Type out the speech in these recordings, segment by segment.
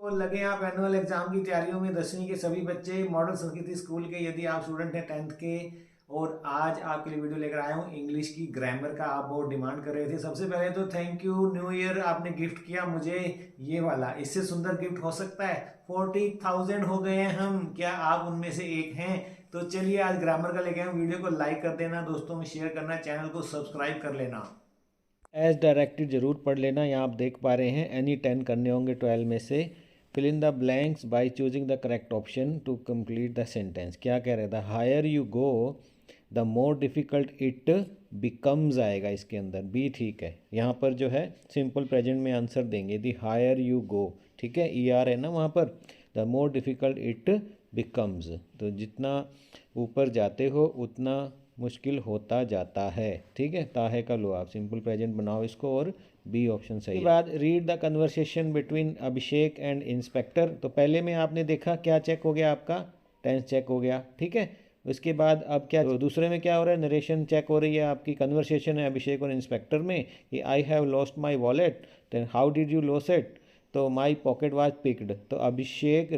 तो लगे आप एनुअल एग्जाम की तैयारियों में 10वीं के सभी बच्चे मॉडल संस्कृति स्कूल के। यदि आप स्टूडेंट हैं 10th के, और आज आपके लिए वीडियो लेकर आया हूँ इंग्लिश की ग्रामर का। आप बहुत डिमांड कर रहे थे। सबसे पहले तो थैंक यू, न्यू ईयर आपने गिफ्ट किया मुझे ये वाला। इससे सुंदर गिफ्ट हो सकता है? 40,000 हो गए हैं हम, क्या आप उनमें से एक हैं? तो चलिए आज ग्रामर का लेके आए। वीडियो को लाइक कर देना, दोस्तों में शेयर करना, चैनल को सब्सक्राइब कर लेना। एज डायरेक्टेड जरूर पढ़ लेना। यहाँ आप देख पा रहे हैं एनी 10 करने होंगे 12 में से। Fill in the blanks by choosing the correct option to complete the sentence. क्या कह रहे थे? Higher you go the more difficult it becomes आएगा इसके अंदर। बी ठीक है। यहाँ पर जो है सिंपल प्रेजेंट में आंसर देंगे दी हायर यू गो, ठीक है, ई आर है ना वहाँ पर। The more difficult it becomes, तो जितना ऊपर जाते हो उतना मुश्किल होता जाता है, ठीक है। ताहे का लो, आप सिंपल प्रेजेंट बनाओ इसको, और बी ऑप्शन सही है। बाद read the conversation between Abhishek and inspector. तो पहले में आपने देखा क्या चेक हो गया, आपका टेंस चेक हो गया, ठीक है। उसके बाद अब क्या, तो दूसरे में क्या हो रहा है? नरेशन चेक हो रही है आपकी। कन्वर्सेशन है अभिषेक और इंस्पेक्टर में कि I have lost my wallet, then how did you loss it? तो माई पॉकेट वॉज पिक्ड। तो Abhishek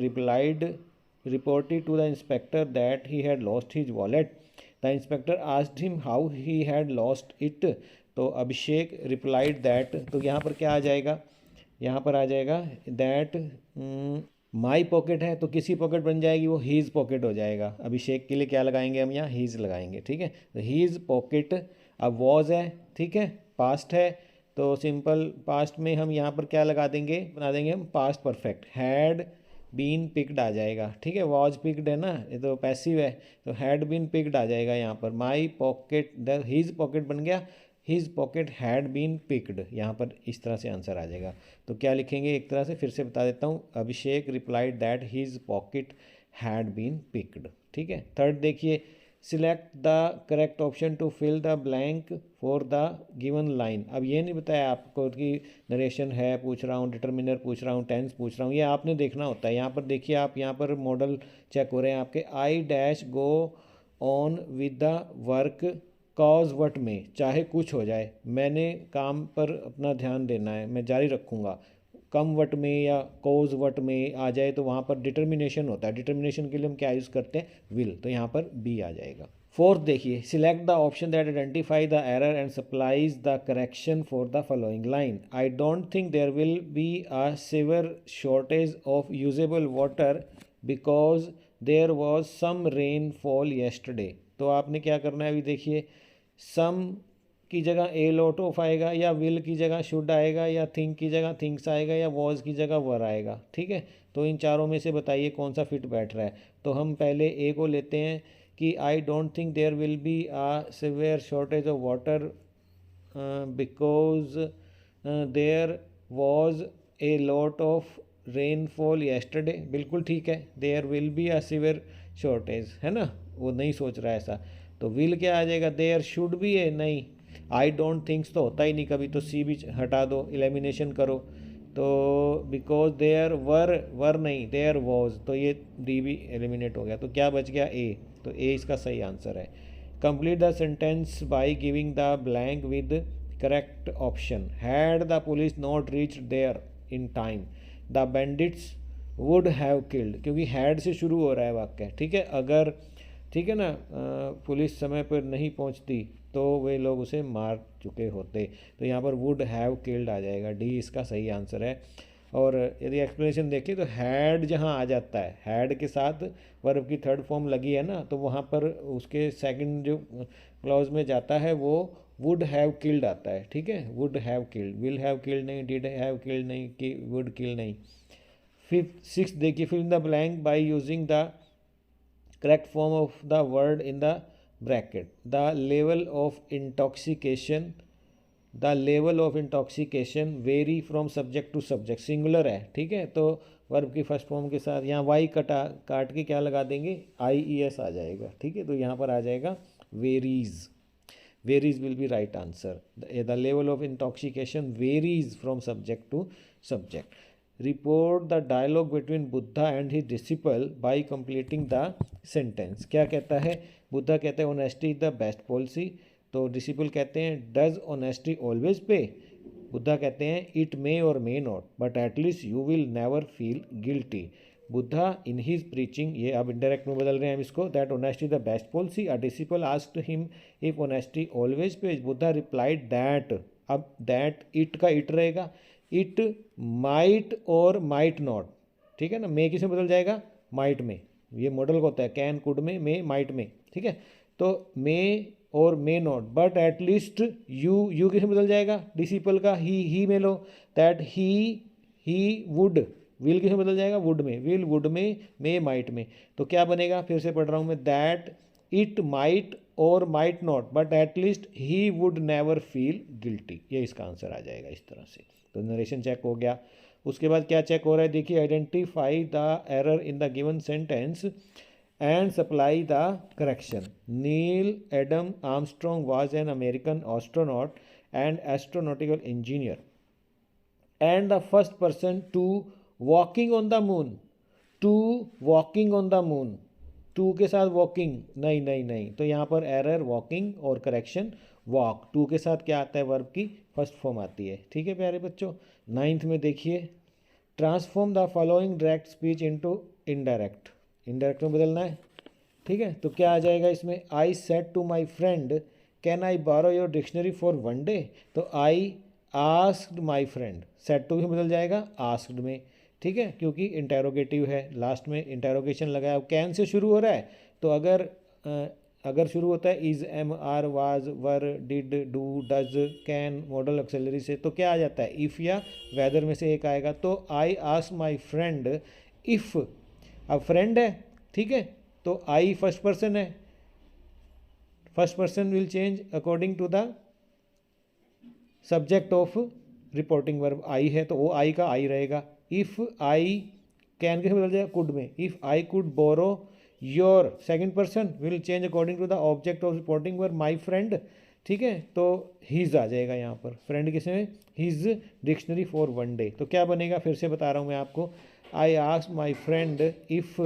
reported to the inspector that he had lost his wallet. The inspector asked him how he had lost it. तो Abhishek replied that. तो यहाँ पर क्या आ जाएगा? यहाँ पर आ जाएगा दैट माई पॉकेट है तो किसी पॉकेट बन जाएगी, वो हीज़ पॉकेट हो जाएगा। अभिषेक के लिए क्या लगाएंगे हम? यहाँ हीज़ लगाएंगे, ठीक है। तो हीज़ पॉकेट। अब वॉज है, ठीक है, पास्ट है, तो सिंपल पास्ट में हम यहाँ पर क्या लगा देंगे? बना देंगे हम past perfect. Had been picked आ जाएगा, ठीक है। वॉज पिक्ड है ना, ये तो पैसिव है, तो हैड बीन पिक्ड आ जाएगा यहाँ पर। My pocket, the his pocket बन गया, his pocket had been picked. यहाँ पर इस तरह से आंसर आ जाएगा। तो क्या लिखेंगे? एक तरह से फिर से बता देता हूँ। Abhishek replied that his pocket had been picked, ठीक है। थर्ड देखिए, select the correct option to fill the blank for the given line. अब ये नहीं बताया आपको कि नरेशन है पूछ रहा हूँ, डिटर्मिनर पूछ रहा हूँ, टेंस पूछ रहा हूँ, ये आपने देखना होता है। यहाँ पर देखिए आप, यहाँ पर मॉडल चेक हो रहे हैं आपके। I dash go on with the work cause what may, चाहे कुछ हो जाए मैंने काम पर अपना ध्यान देना है, मैं जारी रखूँगा। कम वट में या कोज वट में आ जाए तो वहाँ पर डिटर्मिनेशन होता है। डिटर्मिनेशन के लिए हम क्या यूज़ करते हैं? विल। तो यहाँ पर बी आ जाएगा। फोर्थ देखिए, select the option that identify the error and supplies the correction for the following line. I don't think there will be a severe shortage of usable water because there was some rainfall yesterday. तो आपने क्या करना है? अभी देखिए, सम की जगह ए lot of आएगा, या विल की जगह शुड आएगा, या थिंक की जगह थिंक्स आएगा, या वॉज की जगह वर आएगा, ठीक है। तो इन चारों में से बताइए कौन सा फिट बैठ रहा है। तो हम पहले ए को लेते हैं कि I don't think there will be a severe shortage of water because there was a lot of rainfall yesterday. बिल्कुल ठीक है, there will be a severe shortage, है ना, वो नहीं सोच रहा है ऐसा। तो विल क्या आ जाएगा? देयर शुड बी है, नहीं। आई डोंट थिंक्स तो होता ही नहीं कभी, तो सी भी हटा दो, एलिमिनेशन करो। तो बिकॉज देयर वर नहीं, देयर वॉज, तो ये डी भी एलिमिनेट हो गया। तो क्या बच गया? ए। तो ए इसका सही आंसर है। Complete the sentence by giving the blank with correct option. Had the police not reach there in time the bandits would have killed. क्योंकि हैड से शुरू हो रहा है वाक्य, ठीक है। अगर, ठीक है ना, पुलिस समय पर नहीं पहुंचती तो वे लोग उसे मार चुके होते। तो यहाँ पर वुड हैव किल्ड आ जाएगा, डी इसका सही आंसर है। और यदि एक्सप्लेनेशन देखें तो हैड जहाँ आ जाता है, हैड के साथ वर्ब की थर्ड फॉर्म लगी है ना, तो वहाँ पर उसके सेकंड जो क्लॉज में जाता है वो वुड हैव किल्ड आता है, ठीक है। Would have killed, will have killed नहीं, डिड हैव किल्ड नहीं, कि वुड किल नहीं। फिफ्थ सिक्स देखिए, fill in the blank by using the correct form of the word in the bracket. The level of intoxication, the level of intoxication vary from subject to subject, singular है, ठीक है। तो verb की first form के साथ यहाँ Y काट के क्या लगा देंगे? आई ई एस आ जाएगा, ठीक है। तो यहाँ पर आ जाएगा varies. Varies will be right answer. The level of intoxication varies from subject to subject. Report the dialogue between Buddha and his disciple by completing the sentence. क्या कहता है? बुद्धा कहते हैं honesty is the best policy. तो disciple कहते हैं does honesty always पे? बुद्धा कहते हैं इट मे और may not but at least you will never feel guilty. Buddha in his preaching, ये अब इंडायरेक्ट में बदल रहे हैं हम इसको, that honesty the best policy. A disciple asked him if honesty always page. Buddha replied that, अब दैट इट का इट रहेगा, इट माइट और माइट नॉट, ठीक है ना। मे किस में बदल जाएगा, माइट में, ये मॉडल का होता है, कैन कुड में, मे माइट में, ठीक है। तो मे और may not but at least you किस में बदल जाएगा, डिसिपल का ही में लो, दैट ही वुड, विल किस में बदल जाएगा, वुड में, विल वुड में, मे माइट में। तो क्या बनेगा, फिर से पढ़ रहा हूँ मैं, दैट इट माइट और might not but at least he would never feel guilty. ये इसका आंसर आ जाएगा इस तरह से। तो नरेशन चेक हो गया। उसके बाद क्या चेक हो रहा है, देखिए, identify the error in the given sentence and supply the correction. Neil Adam Armstrong was an American astronaut and astronautical engineer and the first person to walking on the moon. To walking on the moon, to के साथ walking नहीं, तो यहाँ पर error walking और correction walk. To के साथ क्या आता है, वर्ब की फर्स्ट फॉर्म आती है, ठीक है प्यारे बच्चों। 9th में देखिए, transform the following direct speech into indirect, indirect में बदलना है, ठीक है। तो क्या आ जाएगा इसमें, I said to my friend can I borrow your dictionary for one day. तो I asked my friend, said to भी बदल जाएगा आस्क्ड में, ठीक है, क्योंकि इंटेरोगेटिव है, लास्ट में इंटेरोगेशन लगाया। कैन से शुरू हो रहा है, तो अगर शुरू होता है is, am, are, was, were, did, do, does, can, modal auxiliary से, तो क्या आ जाता है, इफ़ या वेदर में से एक आएगा। तो I ask my friend if, अब फ्रेंड है, ठीक है, तो आई फर्स्ट पर्सन है, first person will change according to the subject of reporting verb. I है तो वो आई का आई रहेगा। इफ़ आई, कैन कैसे बदल जाएगा, कुड में, if I could borrow your, second person will change according to the object of reporting verb my friend, ठीक है। तो हिज आ जाएगा यहाँ पर, फ्रेंड किस में, his dictionary for one day. तो क्या बनेगा, फिर से बता रहा हूँ मैं आपको, I ask my friend if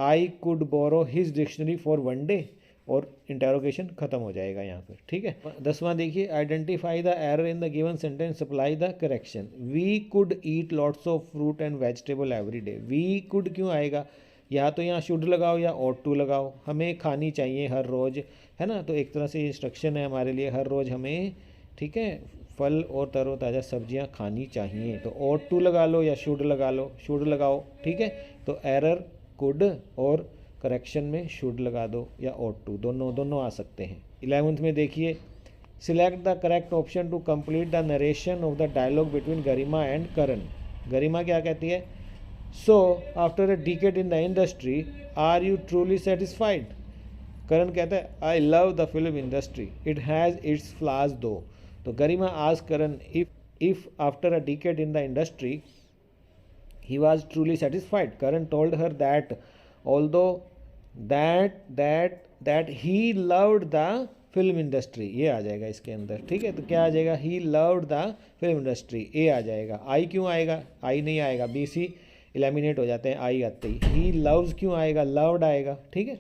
I could borrow his dictionary for one day, और इंटेरोगेशन खत्म हो जाएगा यहाँ पर, ठीक है। 10वां देखिए, identify the error in the given sentence, supply the correction. We could eat lots of fruit and vegetable every day. We could क्यों आएगा, या तो यहाँ शुड लगाओ या ought to लगाओ, हमें खानी चाहिए हर रोज़, है ना। तो एक तरह से इंस्ट्रक्शन है हमारे लिए, हर रोज़ हमें, ठीक है, फल और तरोताज़ा सब्जियाँ खानी चाहिए। तो ought to लगा लो या शुड लगा लो, शुड लगाओ, ठीक है। तो एरर कुड और करेक्शन में शुड लगा दो या ought to, दोनों आ सकते हैं। 11th में देखिए, select the correct option to complete the narration of the dialogue between Garima and Karan. Garima क्या कहती है, so after a decade in the industry are you truly satisfied. Karan कहता है I love the film industry, it has its flaws though. तो Garima asked Karan if after a decade in the industry he was truly satisfied. Karan told her that although that he loved the film industry, ये आ जाएगा इसके अंदर, ठीक है। तो क्या आ जाएगा, he loved the film industry, ए आ जाएगा। आई क्यों आएगा, आई नहीं आएगा, बी सी एलिमिनेट हो जाते हैं आई आते ही। he loves क्यों आएगा, loved आएगा, ठीक है।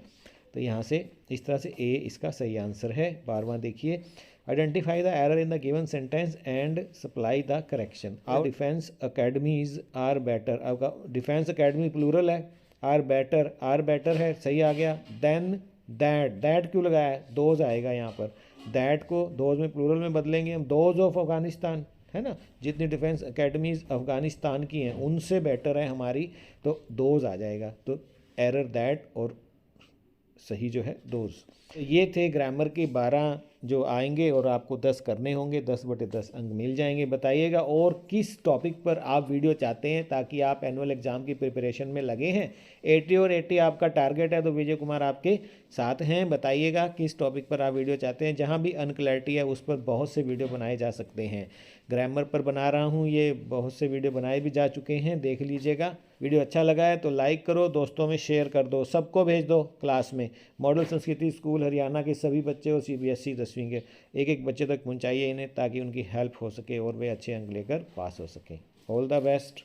तो यहाँ से इस तरह से ए इसका सही आंसर है। 12वां देखिए, identify the error in the given sentence and supply the correction. Our defence academies are better, आपका डिफेंस अकेडमी प्लूरल है, आर बेटर है, सही आ गया। देन दैट क्यों लगाया है, दोज आएगा यहाँ पर, दैट को दोज में प्लूरल में बदलेंगे हम, दोज ऑफ अफगानिस्तान, है ना, जितनी डिफेंस अकेडमीज अफगानिस्तान की हैं उनसे बेटर है हमारी, तो दोज आ जाएगा। तो एरर दैट और सही जो है दोज। तो ये थे ग्रामर के 12 जो आएंगे और आपको 10 करने होंगे, 10/10 अंक मिल जाएंगे। बताइएगा और किस टॉपिक पर आप वीडियो चाहते हैं ताकि आप एनुअल एग्ज़ाम की प्रिपरेशन में लगे हैं। 80 और 80 आपका टारगेट है, तो विजय कुमार आपके साथ हैं। बताइएगा किस टॉपिक पर आप वीडियो चाहते हैं, जहाँ भी अनक्लैरिटी है उस पर बहुत से वीडियो बनाए जा सकते हैं। ग्रामर पर बना रहा हूँ, ये बहुत से वीडियो बनाए भी जा चुके हैं, देख लीजिएगा। वीडियो अच्छा लगा है तो लाइक करो, दोस्तों में शेयर कर दो, सबको भेज दो क्लास में। मॉडल संस्कृति स्कूल हरियाणा के सभी बच्चे और CBSE 10वीं के एक बच्चे तक पहुंचाइए इन्हें, ताकि उनकी हेल्प हो सके और वे अच्छे अंक लेकर पास हो सकें। All the best.